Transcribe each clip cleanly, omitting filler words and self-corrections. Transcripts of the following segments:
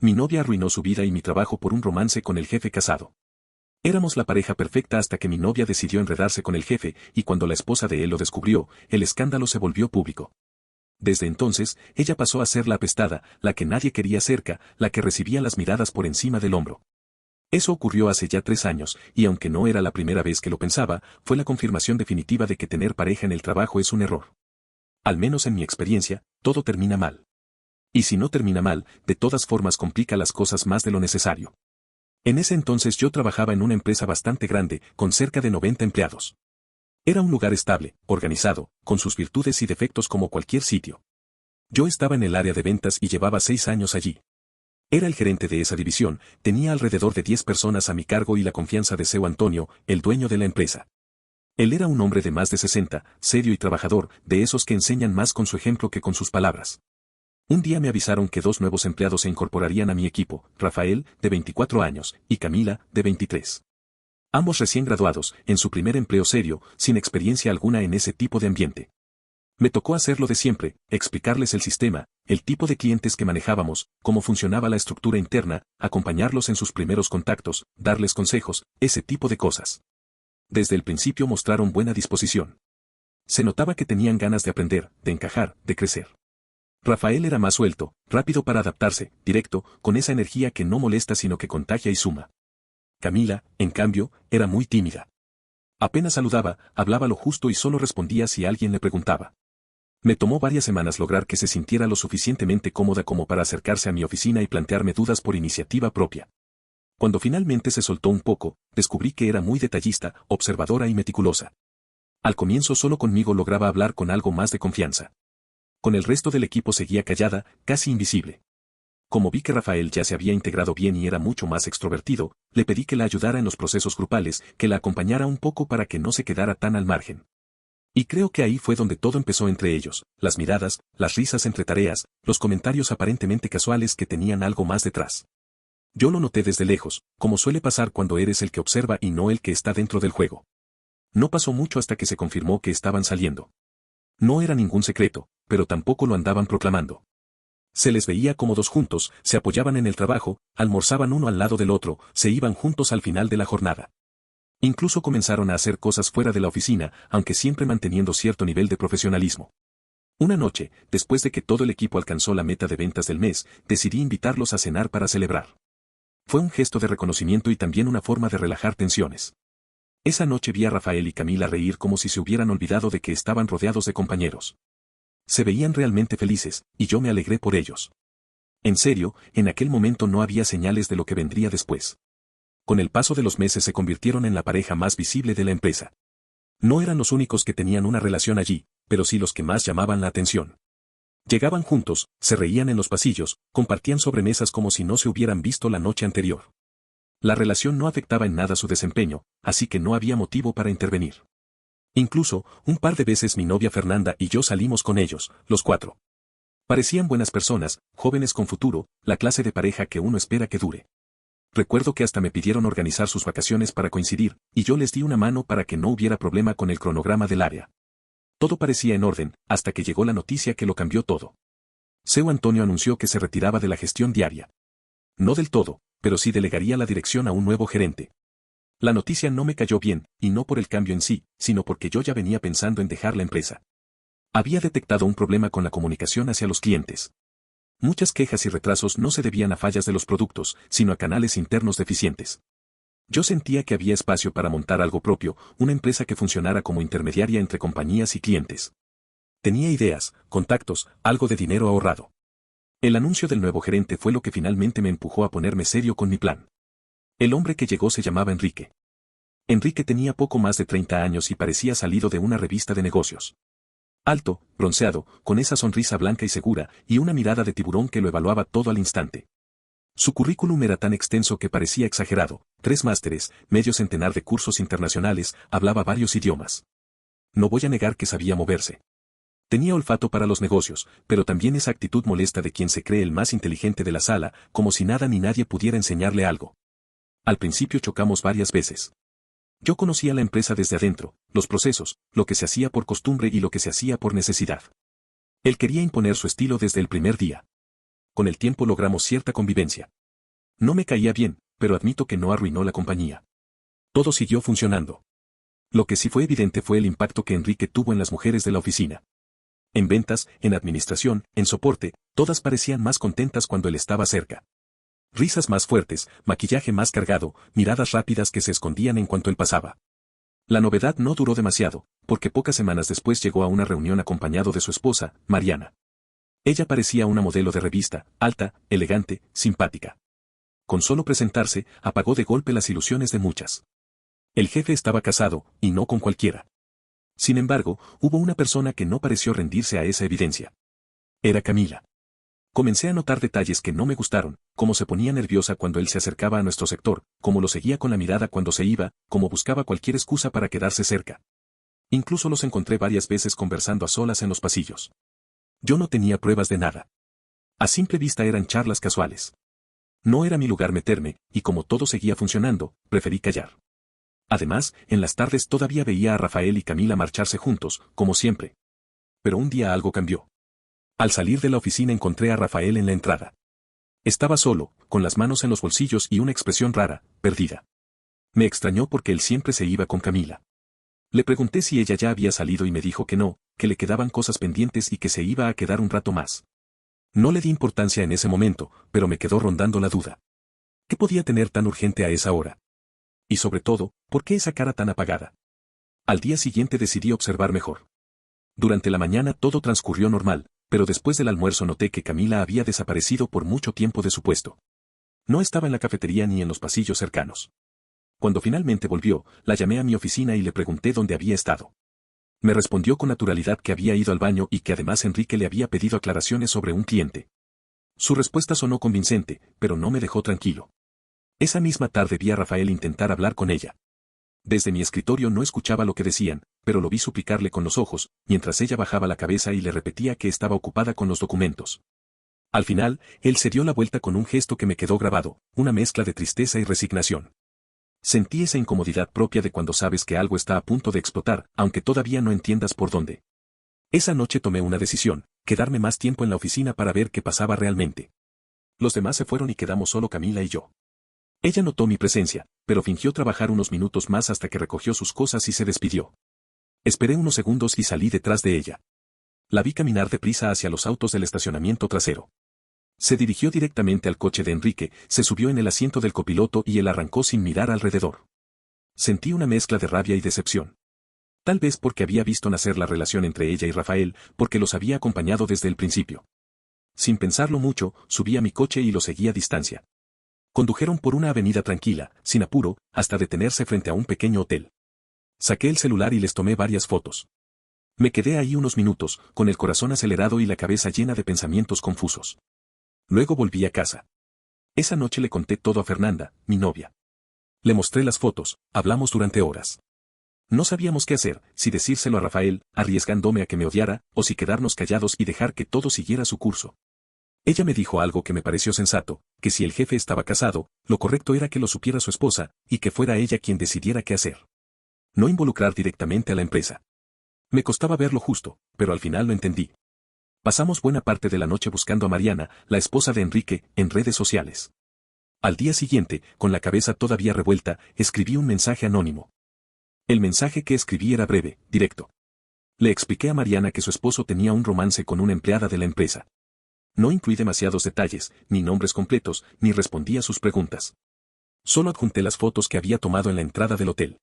Mi novia arruinó su vida y mi trabajo por un romance con el jefe casado. Éramos la pareja perfecta hasta que mi novia decidió enredarse con el jefe, y cuando la esposa de él lo descubrió, el escándalo se volvió público. Desde entonces, ella pasó a ser la apestada, la que nadie quería cerca, la que recibía las miradas por encima del hombro. Eso ocurrió hace ya 3 años, y aunque no era la primera vez que lo pensaba, fue la confirmación definitiva de que tener pareja en el trabajo es un error. Al menos en mi experiencia, todo termina mal. Y si no termina mal, de todas formas complica las cosas más de lo necesario. En ese entonces yo trabajaba en una empresa bastante grande, con cerca de 90 empleados. Era un lugar estable, organizado, con sus virtudes y defectos como cualquier sitio. Yo estaba en el área de ventas y llevaba 6 años allí. Era el gerente de esa división, tenía alrededor de 10 personas a mi cargo y la confianza de Seu Antonio, el dueño de la empresa. Él era un hombre de más de 60, serio y trabajador, de esos que enseñan más con su ejemplo que con sus palabras. Un día me avisaron que 2 nuevos empleados se incorporarían a mi equipo, Rafael, de 24 años, y Camila, de 23. Ambos recién graduados, en su primer empleo serio, sin experiencia alguna en ese tipo de ambiente. Me tocó hacer lo de siempre, explicarles el sistema, el tipo de clientes que manejábamos, cómo funcionaba la estructura interna, acompañarlos en sus primeros contactos, darles consejos, ese tipo de cosas. Desde el principio mostraron buena disposición. Se notaba que tenían ganas de aprender, de encajar, de crecer. Rafael era más suelto, rápido para adaptarse, directo, con esa energía que no molesta sino que contagia y suma. Camila, en cambio, era muy tímida. Apenas saludaba, hablaba lo justo y solo respondía si alguien le preguntaba. Me tomó varias semanas lograr que se sintiera lo suficientemente cómoda como para acercarse a mi oficina y plantearme dudas por iniciativa propia. Cuando finalmente se soltó un poco, descubrí que era muy detallista, observadora y meticulosa. Al comienzo solo conmigo lograba hablar con algo más de confianza. Con el resto del equipo seguía callada, casi invisible. Como vi que Rafael ya se había integrado bien y era mucho más extrovertido, le pedí que la ayudara en los procesos grupales, que la acompañara un poco para que no se quedara tan al margen. Y creo que ahí fue donde todo empezó entre ellos, las miradas, las risas entre tareas, los comentarios aparentemente casuales que tenían algo más detrás. Yo lo noté desde lejos, como suele pasar cuando eres el que observa y no el que está dentro del juego. No pasó mucho hasta que se confirmó que estaban saliendo. No era ningún secreto, pero tampoco lo andaban proclamando. Se les veía como 2 juntos, se apoyaban en el trabajo, almorzaban uno al lado del otro, se iban juntos al final de la jornada. Incluso comenzaron a hacer cosas fuera de la oficina, aunque siempre manteniendo cierto nivel de profesionalismo. Una noche, después de que todo el equipo alcanzó la meta de ventas del mes, decidí invitarlos a cenar para celebrar. Fue un gesto de reconocimiento y también una forma de relajar tensiones. Esa noche vi a Rafael y Camila reír como si se hubieran olvidado de que estaban rodeados de compañeros. Se veían realmente felices, y yo me alegré por ellos. En serio, en aquel momento no había señales de lo que vendría después. Con el paso de los meses se convirtieron en la pareja más visible de la empresa. No eran los únicos que tenían una relación allí, pero sí los que más llamaban la atención. Llegaban juntos, se reían en los pasillos, compartían sobremesas como si no se hubieran visto la noche anterior. La relación no afectaba en nada su desempeño, así que no había motivo para intervenir. Incluso, un par de veces mi novia Fernanda y yo salimos con ellos, los 4. Parecían buenas personas, jóvenes con futuro, la clase de pareja que uno espera que dure. Recuerdo que hasta me pidieron organizar sus vacaciones para coincidir, y yo les di una mano para que no hubiera problema con el cronograma del área. Todo parecía en orden, hasta que llegó la noticia que lo cambió todo. Seu Antonio anunció que se retiraba de la gestión diaria. No del todo, pero sí delegaría la dirección a un nuevo gerente. La noticia no me cayó bien, y no por el cambio en sí, sino porque yo ya venía pensando en dejar la empresa. Había detectado un problema con la comunicación hacia los clientes. Muchas quejas y retrasos no se debían a fallas de los productos, sino a canales internos deficientes. Yo sentía que había espacio para montar algo propio, una empresa que funcionara como intermediaria entre compañías y clientes. Tenía ideas, contactos, algo de dinero ahorrado. El anuncio del nuevo gerente fue lo que finalmente me empujó a ponerme serio con mi plan. El hombre que llegó se llamaba Enrique. Enrique tenía poco más de 30 años y parecía salido de una revista de negocios. Alto, bronceado, con esa sonrisa blanca y segura, y una mirada de tiburón que lo evaluaba todo al instante. Su currículum era tan extenso que parecía exagerado: 3 másteres, medio centenar de cursos internacionales, hablaba varios idiomas. No voy a negar que sabía moverse. Tenía olfato para los negocios, pero también esa actitud molesta de quien se cree el más inteligente de la sala, como si nada ni nadie pudiera enseñarle algo. Al principio chocamos varias veces. Yo conocía la empresa desde adentro, los procesos, lo que se hacía por costumbre y lo que se hacía por necesidad. Él quería imponer su estilo desde el primer día. Con el tiempo logramos cierta convivencia. No me caía bien, pero admito que no arruinó la compañía. Todo siguió funcionando. Lo que sí fue evidente fue el impacto que Enrique tuvo en las mujeres de la oficina. En ventas, en administración, en soporte, todas parecían más contentas cuando él estaba cerca. Risas más fuertes, maquillaje más cargado, miradas rápidas que se escondían en cuanto él pasaba. La novedad no duró demasiado, porque pocas semanas después llegó a una reunión acompañado de su esposa, Mariana. Ella parecía una modelo de revista, alta, elegante, simpática. Con solo presentarse, apagó de golpe las ilusiones de muchas. El jefe estaba casado, y no con cualquiera. Sin embargo, hubo una persona que no pareció rendirse a esa evidencia. Era Camila. Comencé a notar detalles que no me gustaron, cómo se ponía nerviosa cuando él se acercaba a nuestro sector, cómo lo seguía con la mirada cuando se iba, cómo buscaba cualquier excusa para quedarse cerca. Incluso los encontré varias veces conversando a solas en los pasillos. Yo no tenía pruebas de nada. A simple vista eran charlas casuales. No era mi lugar meterme, y como todo seguía funcionando, preferí callar. Además, en las tardes todavía veía a Rafael y Camila marcharse juntos, como siempre. Pero un día algo cambió. Al salir de la oficina encontré a Rafael en la entrada. Estaba solo, con las manos en los bolsillos y una expresión rara, perdida. Me extrañó porque él siempre se iba con Camila. Le pregunté si ella ya había salido y me dijo que no, que le quedaban cosas pendientes y que se iba a quedar un rato más. No le di importancia en ese momento, pero me quedó rondando la duda. ¿Qué podía tener tan urgente a esa hora? Y sobre todo, ¿por qué esa cara tan apagada? Al día siguiente decidí observar mejor. Durante la mañana todo transcurrió normal, pero después del almuerzo noté que Camila había desaparecido por mucho tiempo de su puesto. No estaba en la cafetería ni en los pasillos cercanos. Cuando finalmente volvió, la llamé a mi oficina y le pregunté dónde había estado. Me respondió con naturalidad que había ido al baño y que además Enrique le había pedido aclaraciones sobre un cliente. Su respuesta sonó convincente, pero no me dejó tranquilo. Esa misma tarde vi a Rafael intentar hablar con ella. Desde mi escritorio no escuchaba lo que decían, pero lo vi suplicarle con los ojos, mientras ella bajaba la cabeza y le repetía que estaba ocupada con los documentos. Al final, él se dio la vuelta con un gesto que me quedó grabado, una mezcla de tristeza y resignación. Sentí esa incomodidad propia de cuando sabes que algo está a punto de explotar, aunque todavía no entiendas por dónde. Esa noche tomé una decisión, quedarme más tiempo en la oficina para ver qué pasaba realmente. Los demás se fueron y quedamos solo Camila y yo. Ella notó mi presencia, pero fingió trabajar unos minutos más hasta que recogió sus cosas y se despidió. Esperé unos segundos y salí detrás de ella. La vi caminar deprisa hacia los autos del estacionamiento trasero. Se dirigió directamente al coche de Enrique, se subió en el asiento del copiloto y él arrancó sin mirar alrededor. Sentí una mezcla de rabia y decepción. Tal vez porque había visto nacer la relación entre ella y Rafael, porque los había acompañado desde el principio. Sin pensarlo mucho, subí a mi coche y lo seguí a distancia. Condujeron por una avenida tranquila, sin apuro, hasta detenerse frente a un pequeño hotel. Saqué el celular y les tomé varias fotos. Me quedé ahí unos minutos, con el corazón acelerado y la cabeza llena de pensamientos confusos. Luego volví a casa. Esa noche le conté todo a Fernanda, mi novia. Le mostré las fotos, hablamos durante horas. No sabíamos qué hacer, si decírselo a Rafael, arriesgándome a que me odiara, o si quedarnos callados y dejar que todo siguiera su curso. Ella me dijo algo que me pareció sensato, que si el jefe estaba casado, lo correcto era que lo supiera su esposa, y que fuera ella quien decidiera qué hacer. No involucrar directamente a la empresa. Me costaba ver lo justo, pero al final lo entendí. Pasamos buena parte de la noche buscando a Mariana, la esposa de Enrique, en redes sociales. Al día siguiente, con la cabeza todavía revuelta, escribí un mensaje anónimo. El mensaje que escribí era breve, directo. Le expliqué a Mariana que su esposo tenía un romance con una empleada de la empresa. No incluí demasiados detalles, ni nombres completos, ni respondí a sus preguntas. Solo adjunté las fotos que había tomado en la entrada del hotel.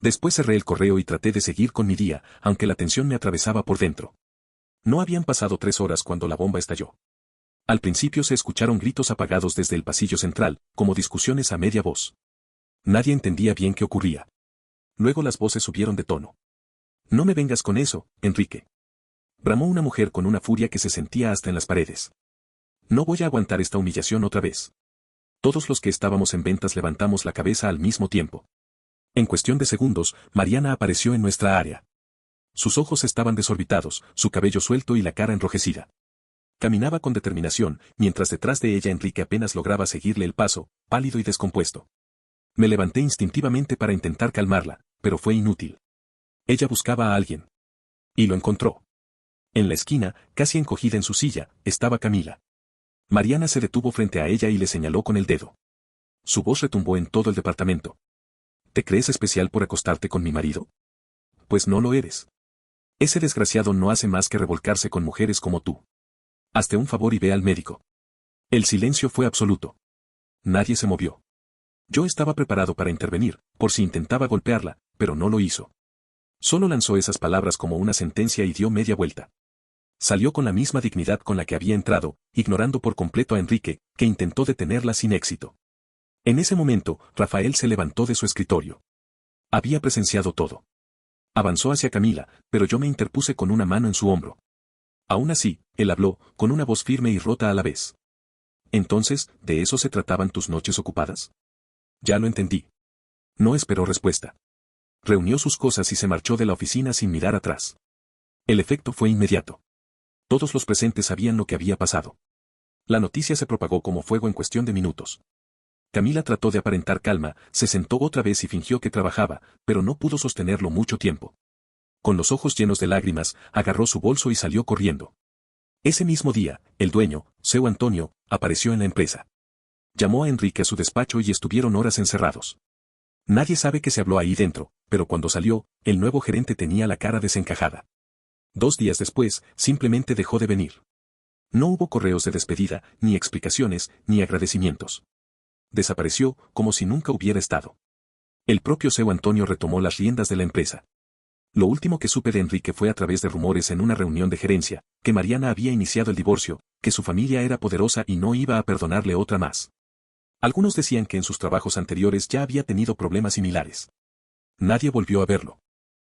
Después cerré el correo y traté de seguir con mi día, aunque la tensión me atravesaba por dentro. No habían pasado 3 horas cuando la bomba estalló. Al principio se escucharon gritos apagados desde el pasillo central, como discusiones a media voz. Nadie entendía bien qué ocurría. Luego las voces subieron de tono. No me vengas con eso, Enrique. Bramó una mujer con una furia que se sentía hasta en las paredes. No voy a aguantar esta humillación otra vez. Todos los que estábamos en ventas levantamos la cabeza al mismo tiempo. En cuestión de segundos, Mariana apareció en nuestra área. Sus ojos estaban desorbitados, su cabello suelto y la cara enrojecida. Caminaba con determinación, mientras detrás de ella Enrique apenas lograba seguirle el paso, pálido y descompuesto. Me levanté instintivamente para intentar calmarla, pero fue inútil. Ella buscaba a alguien. Y lo encontró. En la esquina, casi encogida en su silla, estaba Camila. Mariana se detuvo frente a ella y le señaló con el dedo. Su voz retumbó en todo el departamento. ¿Te crees especial por acostarte con mi marido? Pues no lo eres. Ese desgraciado no hace más que revolcarse con mujeres como tú. Hazte un favor y ve al médico. El silencio fue absoluto. Nadie se movió. Yo estaba preparado para intervenir, por si intentaba golpearla, pero no lo hizo. Solo lanzó esas palabras como una sentencia y dio media vuelta. Salió con la misma dignidad con la que había entrado, ignorando por completo a Enrique, que intentó detenerla sin éxito. En ese momento, Rafael se levantó de su escritorio. Había presenciado todo. Avanzó hacia Camila, pero yo me interpuse con una mano en su hombro. Aún así, él habló, con una voz firme y rota a la vez. Entonces, ¿de eso se trataban tus noches ocupadas? Ya lo entendí. No esperó respuesta. Reunió sus cosas y se marchó de la oficina sin mirar atrás. El efecto fue inmediato. Todos los presentes sabían lo que había pasado. La noticia se propagó como fuego en cuestión de minutos. Camila trató de aparentar calma, se sentó otra vez y fingió que trabajaba, pero no pudo sostenerlo mucho tiempo. Con los ojos llenos de lágrimas, agarró su bolso y salió corriendo. Ese mismo día, el dueño, Seu Antonio, apareció en la empresa. Llamó a Enrique a su despacho y estuvieron horas encerrados. Nadie sabe qué se habló ahí dentro, pero cuando salió, el nuevo gerente tenía la cara desencajada. 2 días después, simplemente dejó de venir. No hubo correos de despedida, ni explicaciones, ni agradecimientos. Desapareció, como si nunca hubiera estado. El propio Seu Antonio retomó las riendas de la empresa. Lo último que supe de Enrique fue a través de rumores en una reunión de gerencia, que Mariana había iniciado el divorcio, que su familia era poderosa y no iba a perdonarle otra más. Algunos decían que en sus trabajos anteriores ya había tenido problemas similares. Nadie volvió a verlo.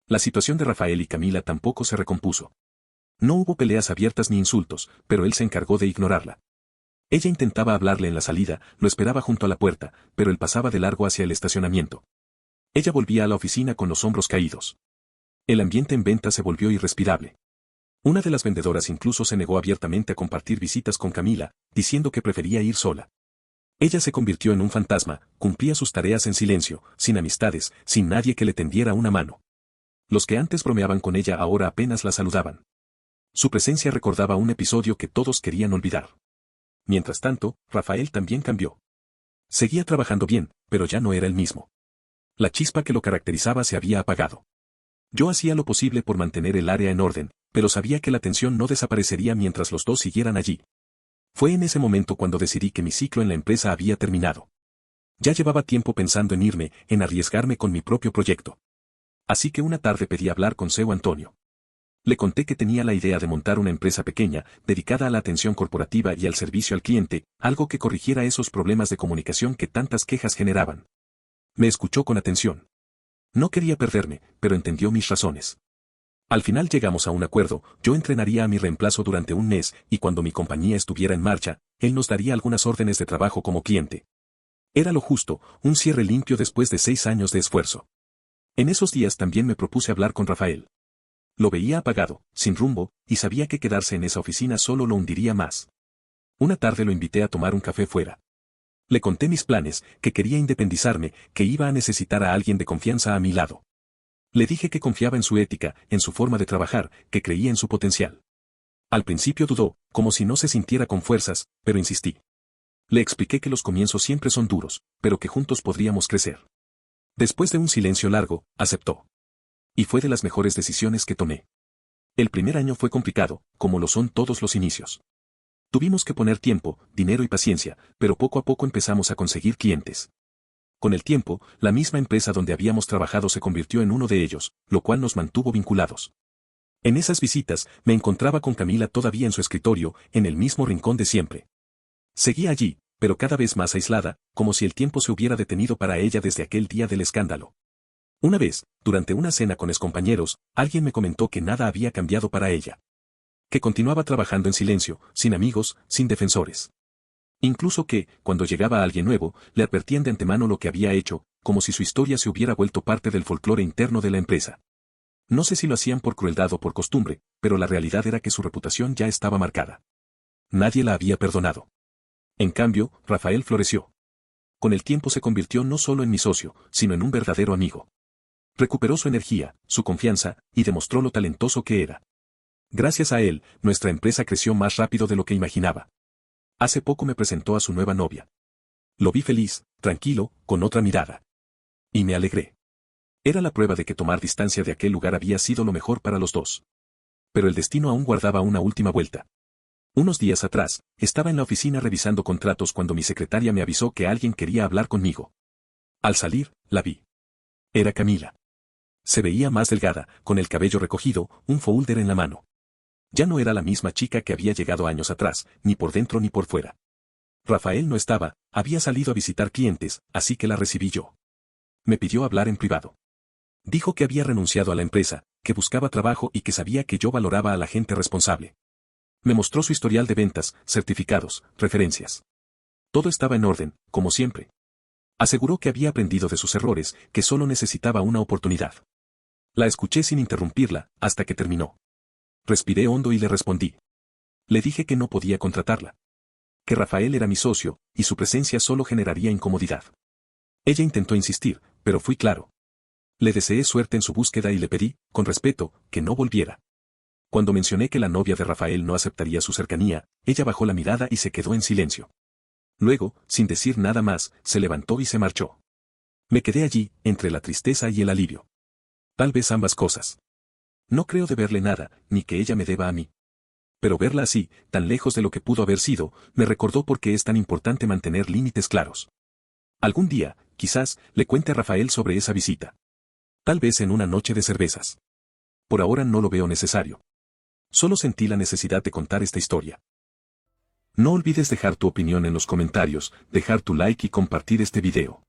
La situación de Rafael y Camila tampoco se recompuso. No hubo peleas abiertas ni insultos, pero él se encargó de ignorarla. Ella intentaba hablarle en la salida, lo esperaba junto a la puerta, pero él pasaba de largo hacia el estacionamiento. Ella volvía a la oficina con los hombros caídos. El ambiente en venta se volvió irrespirable. Una de las vendedoras incluso se negó abiertamente a compartir visitas con Camila, diciendo que prefería ir sola. Ella se convirtió en un fantasma, cumplía sus tareas en silencio, sin amistades, sin nadie que le tendiera una mano. Los que antes bromeaban con ella ahora apenas la saludaban. Su presencia recordaba un episodio que todos querían olvidar. Mientras tanto, Rafael también cambió. Seguía trabajando bien, pero ya no era el mismo. La chispa que lo caracterizaba se había apagado. Yo hacía lo posible por mantener el área en orden, pero sabía que la tensión no desaparecería mientras los dos siguieran allí. Fue en ese momento cuando decidí que mi ciclo en la empresa había terminado. Ya llevaba tiempo pensando en irme, en arriesgarme con mi propio proyecto. Así que una tarde pedí hablar con Seu Antonio. Le conté que tenía la idea de montar una empresa pequeña, dedicada a la atención corporativa y al servicio al cliente, algo que corrigiera esos problemas de comunicación que tantas quejas generaban. Me escuchó con atención. No quería perderme, pero entendió mis razones. Al final llegamos a un acuerdo, yo entrenaría a mi reemplazo durante un mes, y cuando mi compañía estuviera en marcha, él nos daría algunas órdenes de trabajo como cliente. Era lo justo, un cierre limpio después de 6 años de esfuerzo. En esos días también me propuse hablar con Rafael. Lo veía apagado, sin rumbo, y sabía que quedarse en esa oficina solo lo hundiría más. Una tarde lo invité a tomar un café fuera. Le conté mis planes, que quería independizarme, que iba a necesitar a alguien de confianza a mi lado. Le dije que confiaba en su ética, en su forma de trabajar, que creía en su potencial. Al principio dudó, como si no se sintiera con fuerzas, pero insistí. Le expliqué que los comienzos siempre son duros, pero que juntos podríamos crecer. Después de un silencio largo, aceptó. Y fue de las mejores decisiones que tomé. El primer año fue complicado, como lo son todos los inicios. Tuvimos que poner tiempo, dinero y paciencia, pero poco a poco empezamos a conseguir clientes. Con el tiempo, la misma empresa donde habíamos trabajado se convirtió en uno de ellos, lo cual nos mantuvo vinculados. En esas visitas, me encontraba con Camila todavía en su escritorio, en el mismo rincón de siempre. Seguía allí, pero cada vez más aislada, como si el tiempo se hubiera detenido para ella desde aquel día del escándalo. Una vez, durante una cena con excompañeros, alguien me comentó que nada había cambiado para ella. Que continuaba trabajando en silencio, sin amigos, sin defensores. Incluso que, cuando llegaba alguien nuevo, le advertían de antemano lo que había hecho, como si su historia se hubiera vuelto parte del folclore interno de la empresa. No sé si lo hacían por crueldad o por costumbre, pero la realidad era que su reputación ya estaba marcada. Nadie la había perdonado. En cambio, Rafael floreció. Con el tiempo se convirtió no solo en mi socio, sino en un verdadero amigo. Recuperó su energía, su confianza, y demostró lo talentoso que era. Gracias a él, nuestra empresa creció más rápido de lo que imaginaba. Hace poco me presentó a su nueva novia. Lo vi feliz, tranquilo, con otra mirada. Y me alegré. Era la prueba de que tomar distancia de aquel lugar había sido lo mejor para los dos. Pero el destino aún guardaba una última vuelta. Unos días atrás, estaba en la oficina revisando contratos cuando mi secretaria me avisó que alguien quería hablar conmigo. Al salir, la vi. Era Camila. Se veía más delgada, con el cabello recogido, un folder en la mano. Ya no era la misma chica que había llegado años atrás, ni por dentro ni por fuera. Rafael no estaba, había salido a visitar clientes, así que la recibí yo. Me pidió hablar en privado. Dijo que había renunciado a la empresa, que buscaba trabajo y que sabía que yo valoraba a la gente responsable. Me mostró su historial de ventas, certificados, referencias. Todo estaba en orden, como siempre. Aseguró que había aprendido de sus errores, que solo necesitaba una oportunidad. La escuché sin interrumpirla, hasta que terminó. Respiré hondo y le respondí. Le dije que no podía contratarla. Que Rafael era mi socio, y su presencia solo generaría incomodidad. Ella intentó insistir, pero fui claro. Le deseé suerte en su búsqueda y le pedí, con respeto, que no volviera. Cuando mencioné que la novia de Rafael no aceptaría su cercanía, ella bajó la mirada y se quedó en silencio. Luego, sin decir nada más, se levantó y se marchó. Me quedé allí, entre la tristeza y el alivio. Tal vez ambas cosas. No creo deberle nada, ni que ella me deba a mí. Pero verla así, tan lejos de lo que pudo haber sido, me recordó por qué es tan importante mantener límites claros. Algún día, quizás, le cuente a Rafael sobre esa visita. Tal vez en una noche de cervezas. Por ahora no lo veo necesario. Solo sentí la necesidad de contar esta historia. No olvides dejar tu opinión en los comentarios, dejar tu like y compartir este video.